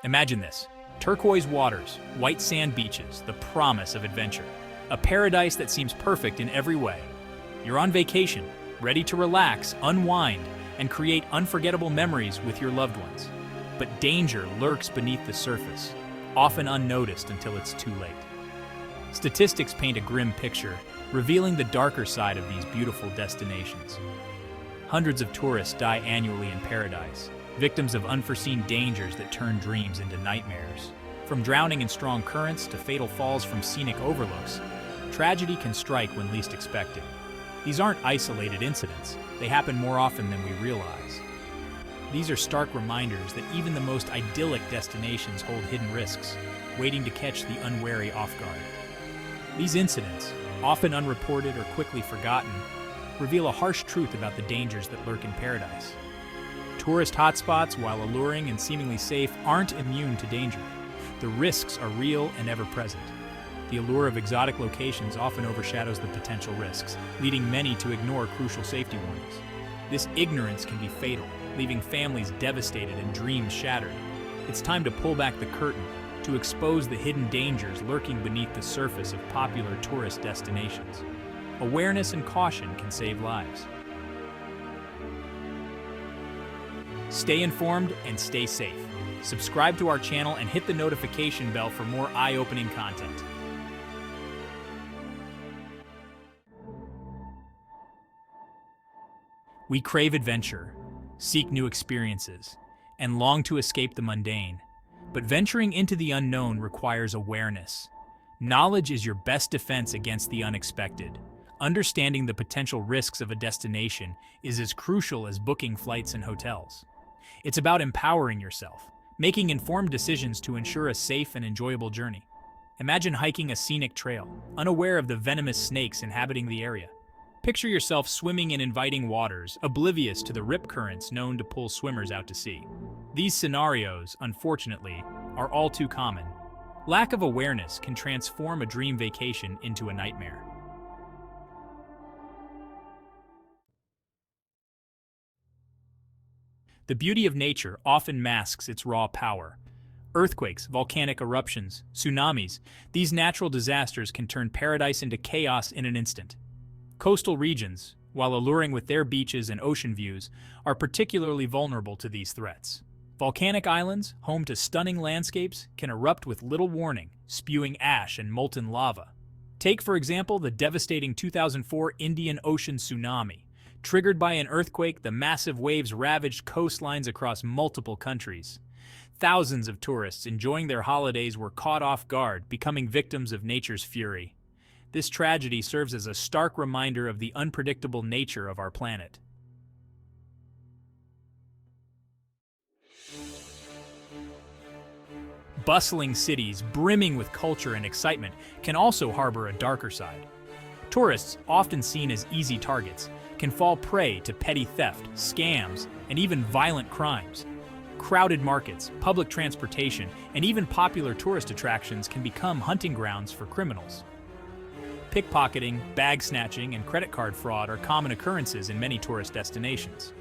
Imagine this: turquoise waters, white sand beaches, the promise of adventure. A paradise that seems perfect in every way. You're on vacation, ready to relax, unwind, and create unforgettable memories with your loved ones. But danger lurks beneath the surface, often unnoticed until it's too late. Statistics paint a grim picture, revealing the darker side of these beautiful destinations. Hundreds of tourists die annually in paradise, victims of unforeseen dangers that turn dreams into nightmares. From drowning in strong currents to fatal falls from scenic overlooks, tragedy can strike when least expected. These aren't isolated incidents, they happen more often than we realize. These are stark reminders that even the most idyllic destinations hold hidden risks, waiting to catch the unwary off guard. These incidents, often unreported or quickly forgotten, reveal a harsh truth about the dangers that lurk in paradise. Tourist hotspots, while alluring and seemingly safe, aren't immune to danger. The risks are real and ever-present. The allure of exotic locations often overshadows the potential risks, leading many to ignore crucial safety warnings. This ignorance can be fatal, leaving families devastated and dreams shattered. It's time to pull back the curtain, to expose the hidden dangers lurking beneath the surface of popular tourist destinations. Awareness and caution can save lives. Stay informed and stay safe. Subscribe to our channel and hit the notification bell for more eye-opening content. We crave adventure, seek new experiences, and long to escape the mundane. But venturing into the unknown requires awareness. Knowledge is your best defense against the unexpected. Understanding the potential risks of a destination is as crucial as booking flights and hotels. It's about empowering yourself, making informed decisions to ensure a safe and enjoyable journey. Imagine hiking a scenic trail, unaware of the venomous snakes inhabiting the area. Picture yourself swimming in inviting waters, oblivious to the rip currents known to pull swimmers out to sea. These scenarios, unfortunately, are all too common. Lack of awareness can transform a dream vacation into a nightmare. The beauty of nature often masks its raw power. Earthquakes, volcanic eruptions, tsunamis, these natural disasters can turn paradise into chaos in an instant. Coastal regions, while alluring with their beaches and ocean views, are particularly vulnerable to these threats. Volcanic islands, home to stunning landscapes, can erupt with little warning, spewing ash and molten lava. Take, for example, the devastating 2004 Indian Ocean tsunami. Triggered by an earthquake, the massive waves ravaged coastlines across multiple countries. Thousands of tourists enjoying their holidays were caught off guard, becoming victims of nature's fury. This tragedy serves as a stark reminder of the unpredictable nature of our planet. Bustling cities, brimming with culture and excitement, can also harbor a darker side. Tourists, often seen as easy targets, can fall prey to petty theft, scams, and even violent crimes. Crowded markets, public transportation, and even popular tourist attractions can become hunting grounds for criminals. Pickpocketing, bag snatching, and credit card fraud are common occurrences in many tourist destinations.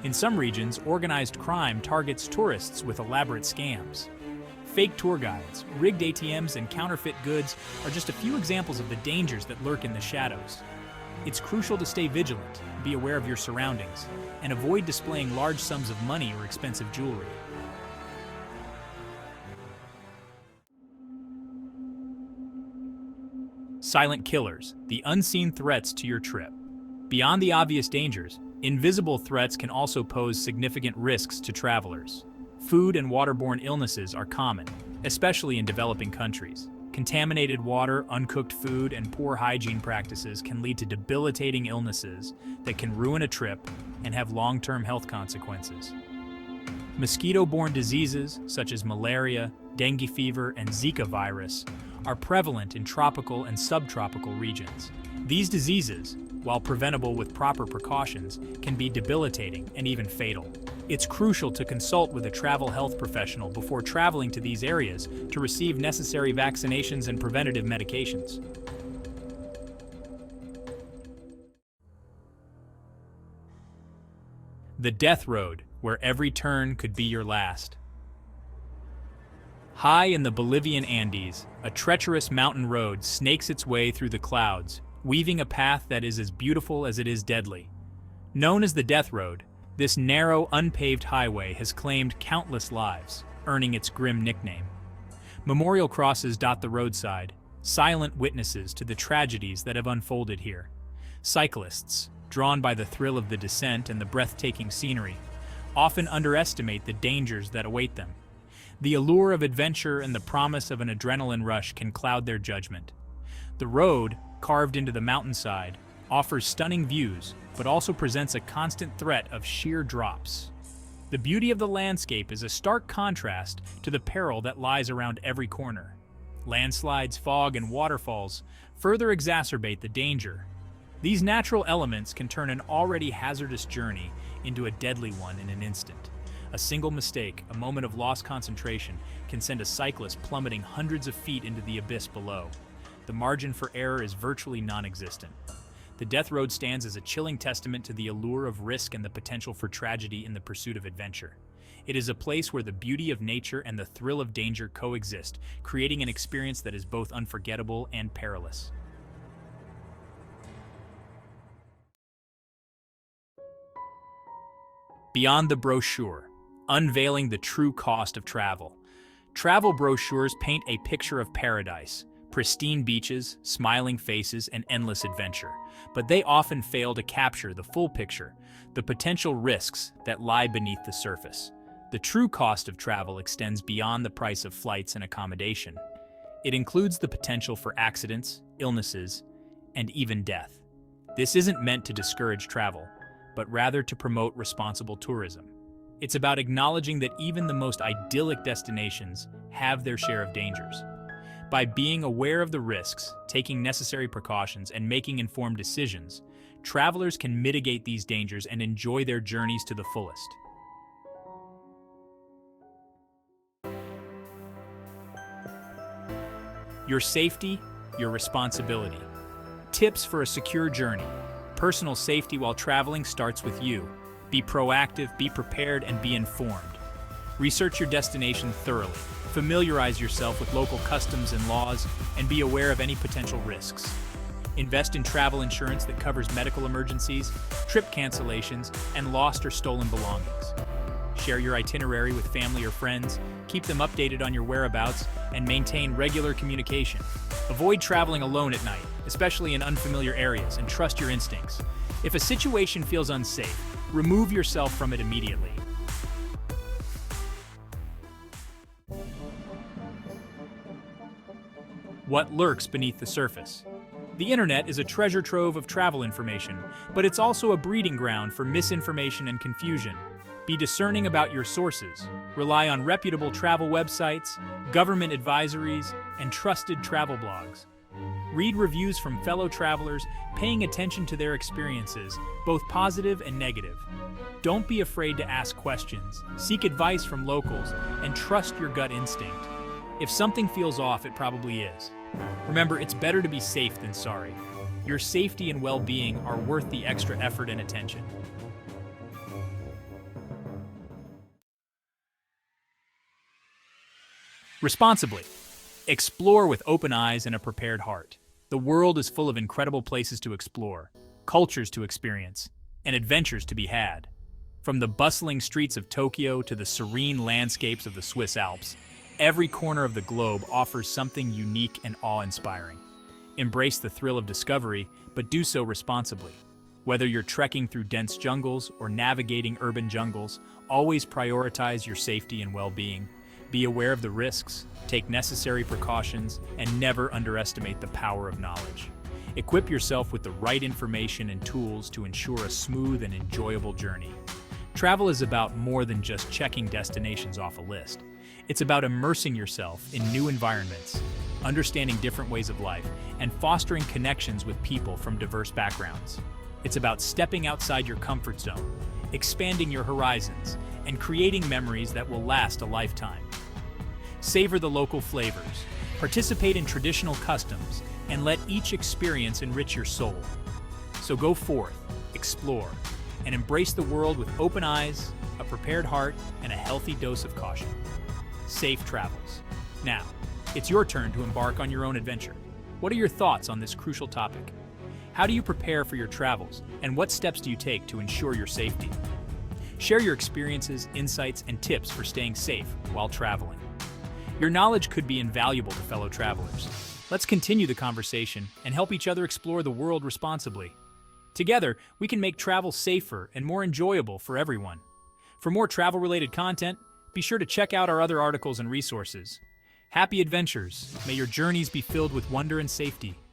In some regions, organized crime targets tourists with elaborate scams. Fake tour guides, rigged ATMs, and counterfeit goods are just a few examples of the dangers that lurk in the shadows. It's crucial to stay vigilant, be aware of your surroundings, and avoid displaying large sums of money or expensive jewelry. Silent killers, the unseen threats to your trip. Beyond the obvious dangers, invisible threats can also pose significant risks to travelers. Food and waterborne illnesses are common, especially in developing countries. Contaminated water, uncooked food, and poor hygiene practices can lead to debilitating illnesses that can ruin a trip and have long-term health consequences. Mosquito-borne diseases such as malaria, dengue fever, and Zika virus are prevalent in tropical and subtropical regions. These diseases, while preventable with proper precautions, can be debilitating and even fatal. It's crucial to consult with a travel health professional before traveling to these areas to receive necessary vaccinations and preventative medications. The death road, where every turn could be your last. High in the Bolivian Andes, a treacherous mountain road snakes its way through the clouds, weaving a path that is as beautiful as it is deadly. Known as the Death Road, this narrow, unpaved highway has claimed countless lives, earning its grim nickname. Memorial crosses dot the roadside, silent witnesses to the tragedies that have unfolded here. Cyclists, drawn by the thrill of the descent and the breathtaking scenery, often underestimate the dangers that await them. The allure of adventure and the promise of an adrenaline rush can cloud their judgment. The road, carved into the mountainside, offers stunning views, but also presents a constant threat of sheer drops. The beauty of the landscape is a stark contrast to the peril that lies around every corner. Landslides, fog, and waterfalls further exacerbate the danger. These natural elements can turn an already hazardous journey into a deadly one in an instant. A single mistake, a moment of lost concentration, can send a cyclist plummeting hundreds of feet into the abyss below. The margin for error is virtually non-existent. The Death Road stands as a chilling testament to the allure of risk and the potential for tragedy in the pursuit of adventure. It is a place where the beauty of nature and the thrill of danger coexist, creating an experience that is both unforgettable and perilous. Beyond the brochure, unveiling the true cost of travel. Travel brochures paint a picture of paradise, pristine beaches, smiling faces, and endless adventure. But they often fail to capture the full picture, the potential risks that lie beneath the surface. The true cost of travel extends beyond the price of flights and accommodation. It includes the potential for accidents, illnesses, and even death. This isn't meant to discourage travel, but rather to promote responsible tourism. It's about acknowledging that even the most idyllic destinations have their share of dangers. By being aware of the risks, taking necessary precautions, and making informed decisions, travelers can mitigate these dangers and enjoy their journeys to the fullest. Your safety, your responsibility. Tips for a secure journey. Personal safety while traveling starts with you. Be proactive, be prepared, and be informed. Research your destination thoroughly. Familiarize yourself with local customs and laws, and be aware of any potential risks. Invest in travel insurance that covers medical emergencies, trip cancellations, and lost or stolen belongings. Share your itinerary with family or friends, keep them updated on your whereabouts, and maintain regular communication. Avoid traveling alone at night, especially in unfamiliar areas, and trust your instincts. If a situation feels unsafe, remove yourself from it immediately. What lurks beneath the surface? The internet is a treasure trove of travel information, but it's also a breeding ground for misinformation and confusion. Be discerning about your sources. Rely on reputable travel websites, government advisories, and trusted travel blogs. Read reviews from fellow travelers, paying attention to their experiences, both positive and negative. Don't be afraid to ask questions, seek advice from locals, and trust your gut instinct. If something feels off, it probably is. Remember, it's better to be safe than sorry. Your safety and well-being are worth the extra effort and attention. Responsibly. Explore with open eyes and a prepared heart. The world is full of incredible places to explore, cultures to experience, and adventures to be had. From the bustling streets of Tokyo to the serene landscapes of the Swiss Alps, every corner of the globe offers something unique and awe-inspiring. Embrace the thrill of discovery, but do so responsibly. Whether you're trekking through dense jungles or navigating urban jungles, always prioritize your safety and well-being. Be aware of the risks, take necessary precautions, and never underestimate the power of knowledge. Equip yourself with the right information and tools to ensure a smooth and enjoyable journey. Travel is about more than just checking destinations off a list. It's about immersing yourself in new environments, understanding different ways of life, and fostering connections with people from diverse backgrounds. It's about stepping outside your comfort zone, expanding your horizons, and creating memories that will last a lifetime. Savor the local flavors, participate in traditional customs, and let each experience enrich your soul. So go forth, explore, and embrace the world with open eyes, a prepared heart, and a healthy dose of caution. Safe travels. Now, it's your turn to embark on your own adventure. What are your thoughts on this crucial topic? How do you prepare for your travels, and what steps do you take to ensure your safety? Share your experiences, insights, and tips for staying safe while traveling. Your knowledge could be invaluable to fellow travelers. Let's continue the conversation and help each other explore the world responsibly. Together, we can make travel safer and more enjoyable for everyone. For more travel-related content, be sure to check out our other articles and resources. Happy adventures! May your journeys be filled with wonder and safety.